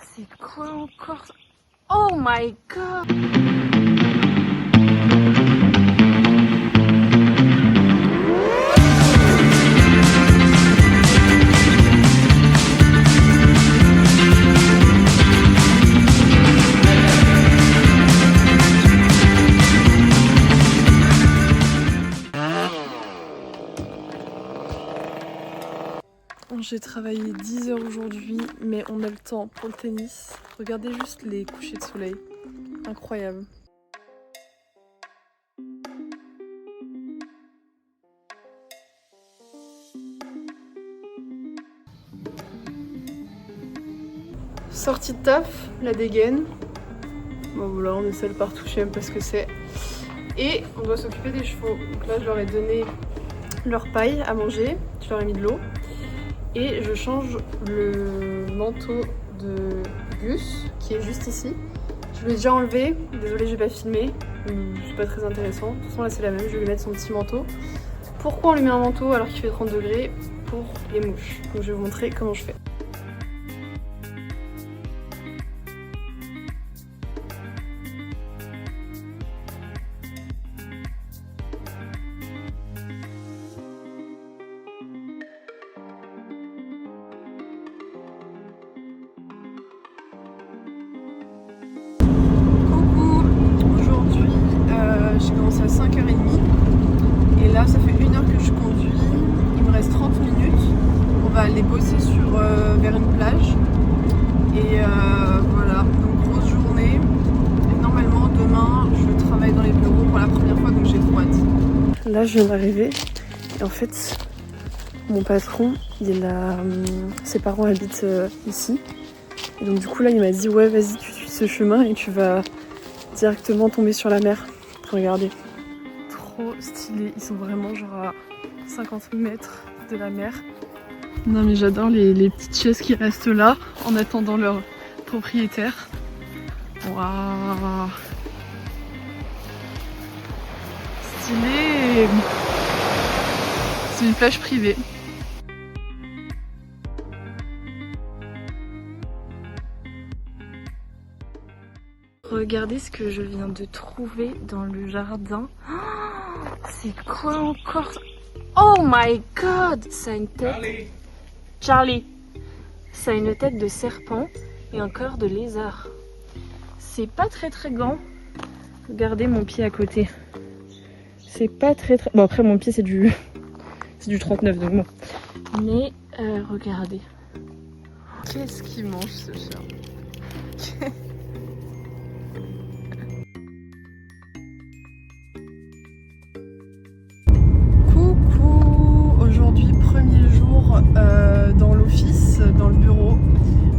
C'est quoi encore? Oh my god! J'ai travaillé 10 heures aujourd'hui, mais on a le temps pour le tennis. Regardez juste les couchers de soleil. Incroyable. Sortie de taf, la dégaine. Bon voilà, on essaie de pas retoucher même parce que c'est. Et on doit s'occuper des chevaux. Donc là, je leur ai donné leur paille à manger. Je leur ai mis de l'eau. Et je change le manteau de Gus, qui est juste ici. Je l'ai déjà enlevé, désolée j'ai pas filmé, c'est pas très intéressant. De toute façon là c'est la même, je vais lui mettre son petit manteau. Pourquoi on lui met un manteau alors qu'il fait 30 degrés? Pour les mouches. Donc je vais vous montrer comment je fais. J'ai commencé à 5h30 et là ça fait 1 heure que je conduis, il me reste 30 minutes, on va aller bosser vers une plage et voilà, donc grosse journée et normalement demain je travaille dans les bureaux pour la première fois donc j'ai trop hâte. Là je viens d'arriver et en fait mon patron, ses parents habitent ici et donc du coup là il m'a dit ouais vas-y tu suis ce chemin et tu vas directement tomber sur la mer. Regardez, trop stylé, ils sont vraiment genre à 50 mètres de la mer. Non mais j'adore les petites chaises qui restent là en attendant leur propriétaire. Waouh, stylé. C'est une plage privée. Regardez ce que je viens de trouver dans le jardin. Oh, c'est quoi encore? Oh my god! Ça a une tête. Charlie! Ça a une tête de serpent et un corps de lézard. C'est pas très grand. Regardez mon pied à côté. C'est pas très. Bon après mon pied c'est du 39 donc bon. Mais regardez. Qu'est-ce qu'il mange ce chien? Aujourd'hui, premier jour dans l'office, dans le bureau,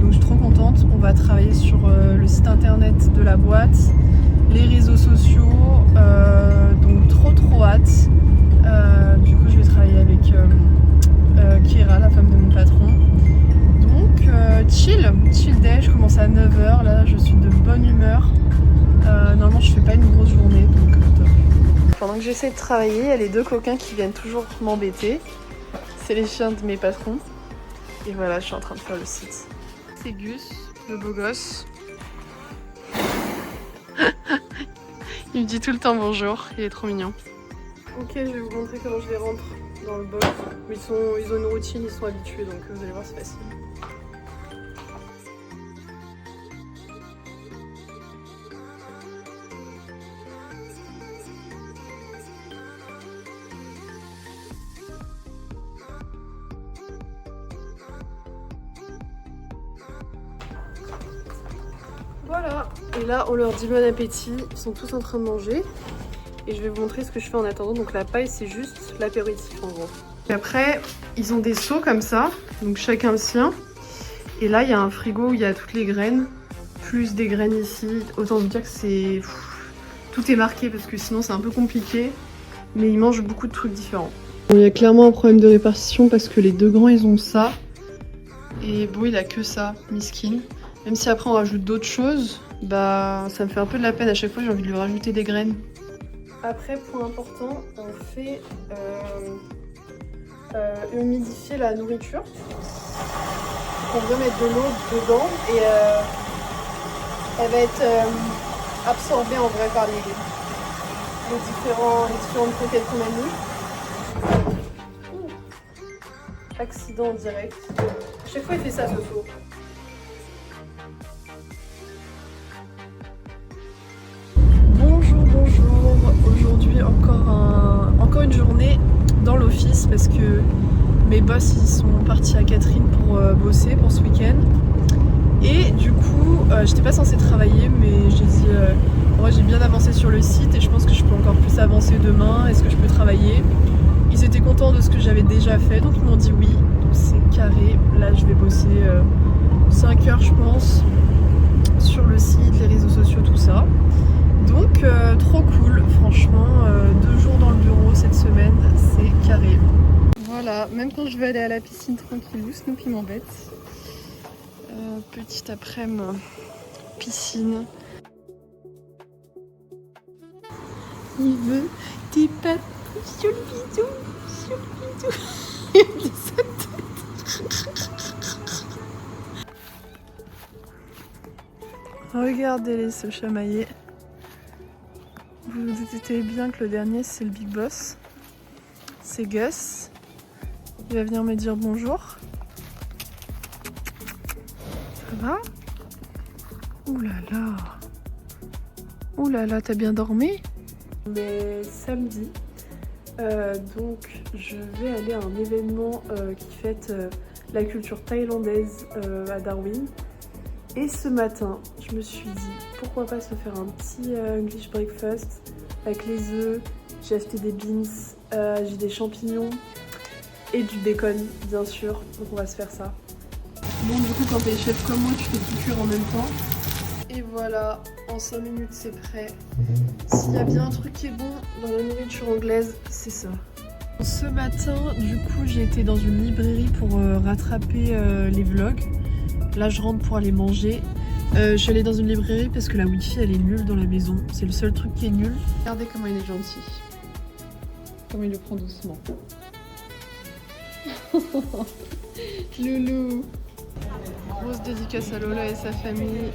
donc je suis trop contente. On va travailler sur le site internet de la boîte, les réseaux sociaux, donc trop hâte. Du coup je vais travailler avec Kira, la femme de mon patron. Donc chill day, je commence à 9h, là je suis de bonne humeur. Normalement je fais pas une grosse journée donc top. Pendant que j'essaie de travailler, il y a les 2 coquins qui viennent toujours m'embêter. C'est les chiens de mes patrons. Et voilà, je suis en train de faire le site. C'est Gus, le beau gosse. Il me dit tout le temps bonjour, il est trop mignon. Ok, je vais vous montrer comment je les rentre dans le box. Ils ont une routine, ils sont habitués, donc vous allez voir, c'est facile. Voilà, et là on leur dit bon appétit, ils sont tous en train de manger et je vais vous montrer ce que je fais en attendant. Donc la paille c'est juste l'apéritif en gros. Et après ils ont des seaux comme ça, donc chacun le sien. Et là il y a un frigo où il y a toutes les graines, plus des graines ici. Autant vous dire que c'est... tout est marqué parce que sinon c'est un peu compliqué, mais ils mangent beaucoup de trucs différents. Bon, il y a clairement un problème de répartition parce que les 2 grands ils ont ça et Beau il a que ça, miskin. Même si après on rajoute d'autres choses, bah ça me fait un peu de la peine. À chaque fois j'ai envie de lui rajouter des graines. Après, point important, on fait humidifier la nourriture. on veut mettre de l'eau dedans et elle va être absorbée en vrai par les différentes croquettes qu'on a mis. Accident en direct. À chaque fois il fait ça, Soso. Bonjour. Aujourd'hui encore une journée dans l'office parce que mes boss ils sont partis à Catherine pour bosser pour ce week-end. Et du coup, j'étais pas censée travailler, mais j'ai dit moi j'ai bien avancé sur le site et je pense que je peux encore plus avancer demain. Est-ce que je peux travailler? Ils étaient contents de ce que j'avais déjà fait, donc ils m'ont dit oui. Donc c'est carré. Là je vais bosser 5 heures je pense sur le site, les réseaux sociaux, tout ça. Donc trop cool, franchement, 2 jours dans le bureau cette semaine, c'est carré. Voilà, même quand je vais aller à la piscine tranquillou, Snoopy m'embête. Petit après-midi piscine. Il veut des papous sur le bidou, Il dit sa tête. Regardez-les se chamailler. Vous vous doutez bien que le dernier c'est le Big Boss. C'est Gus. Il va venir me dire bonjour. Ça va? Ouh là là. Ouh là là, t'as bien dormi? Mais samedi, donc je vais aller à un événement qui fête la culture thaïlandaise à Darwin. Et ce matin, je me suis dit pourquoi pas se faire un petit English breakfast avec les œufs. J'ai acheté des beans, j'ai des champignons et du bacon bien sûr. Donc on va se faire ça. Bon, du coup quand t'es chef comme moi, tu fais tout cuire en même temps. Et voilà, en 5 minutes c'est prêt. S'il y a bien un truc qui est bon dans la nourriture anglaise, c'est ça. Ce matin, du coup, j'ai été dans une librairie pour rattraper les vlogs. Là, je rentre pour aller manger. Je suis allée dans une librairie parce que la wifi elle est nulle dans la maison. C'est le seul truc qui est nul. Regardez comment il est gentil. Comment il le prend doucement. Loulou. Grosse dédicace à Lola et sa famille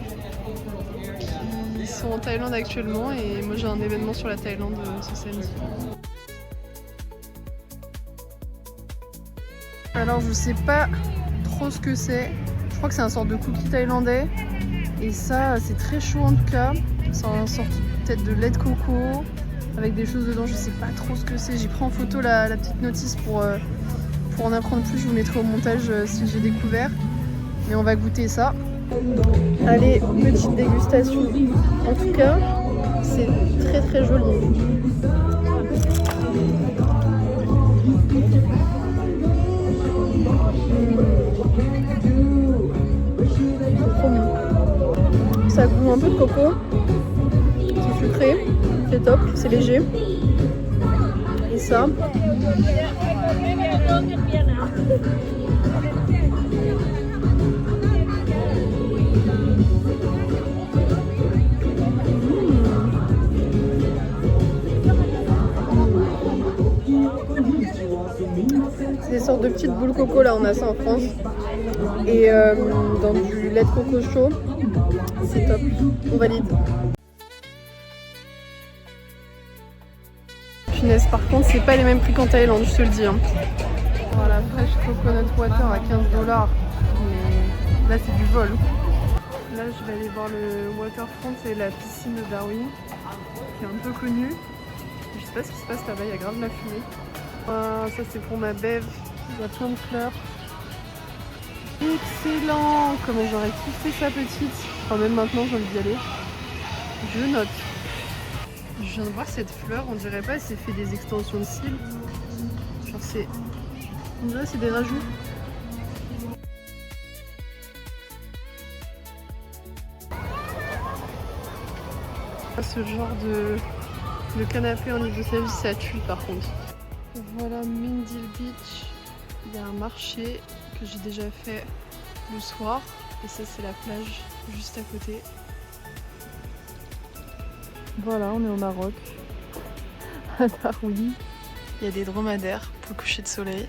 qui sont en Thaïlande actuellement et moi j'ai un événement sur la Thaïlande ce samedi. Alors je sais pas trop ce que c'est. Je crois que c'est un sorte de cookie thaïlandais et ça c'est très chaud en tout cas. C'est une sorte peut-être de lait de coco avec des choses dedans. Je sais pas trop ce que c'est. J'ai pris en photo la petite notice pour en apprendre plus. Je vous mettrai au montage si j'ai découvert. Mais on va goûter ça. Allez, petite dégustation. En tout cas, c'est très très joli. C'est trop bon. Ça goûte un peu de coco. C'est sucré. C'est top. C'est léger. Et ça. C'est des sortes de petites boules coco, là on a ça en France. Et dans du lait de coco chaud, c'est top. On valide. Finesse, par contre c'est pas les mêmes prix qu'en Thaïlande, je te le dis. Hein. Voilà, fresh coconut water à 15 $. Mais là c'est du vol. Là je vais aller voir le waterfront et la piscine de Darwin, qui est un peu connue. Je sais pas ce qui se passe là-bas, il y a grave de la fumée. Ça c'est pour ma bève, il y a plein de fleurs. Excellent! Comment j'aurais kiffé sa petite. Enfin même maintenant j'ai envie d'y aller. Je note. Je viens de voir cette fleur, on dirait pas, elle s'est fait des extensions de cils. Genre c'est... On dirait c'est des rajouts. Ce genre de canapé en Yougoslavie, ça tue par contre. Voilà Mindil Beach, il y a un marché que j'ai déjà fait le soir et ça c'est la plage juste à côté. Voilà, on est au Maroc, à Darwin. Il y a des dromadaires pour le coucher de soleil.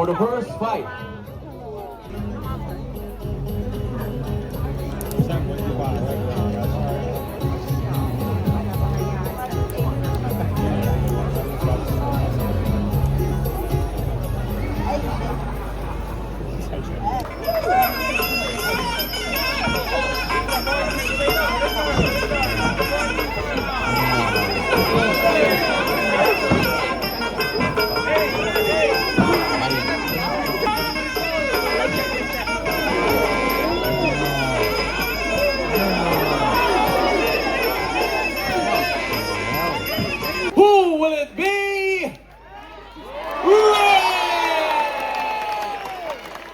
for the first fight. Who will it be?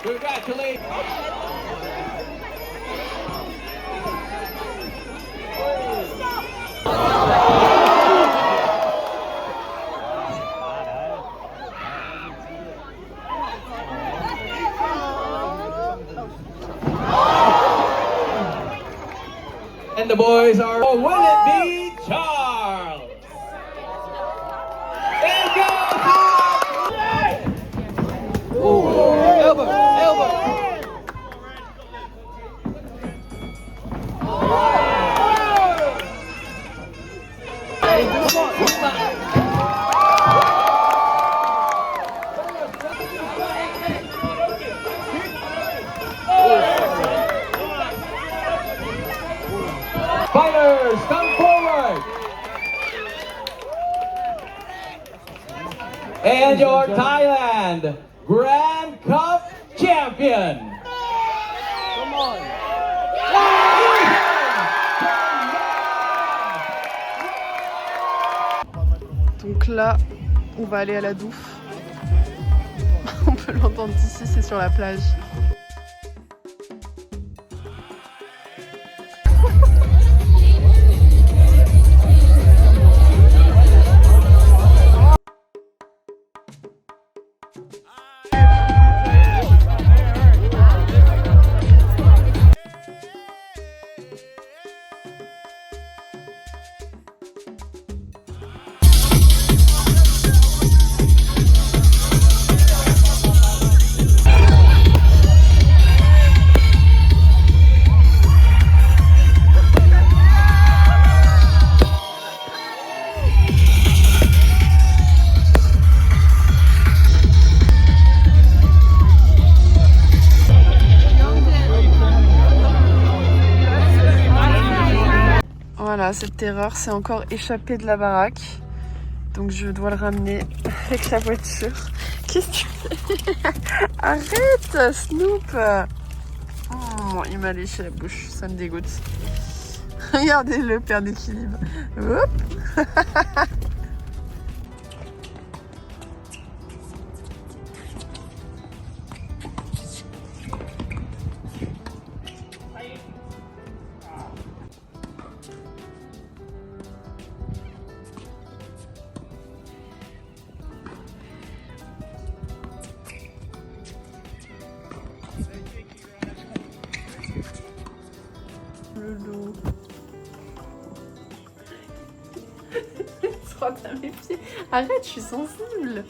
Congratulations. And the boys are, or will it be Charles? And go! Oh, elbow, elbow. Fighters, come forward. And your Thailand Grand Cup champion. Come on. Donc là, on va aller à la Douffe. On peut l'entendre d'ici, c'est sur la plage. Voilà, cette terreur s'est encore échappée de la baraque. Donc je dois le ramener avec la voiture. Qu'est-ce que tu fais? Arrête, Snoop! Oh, il m'a léché la bouche, ça me dégoûte. Regardez-le perdre d'équilibre. Hop. Le loup. Il se frotte à mes pieds. Arrête, je suis sensible.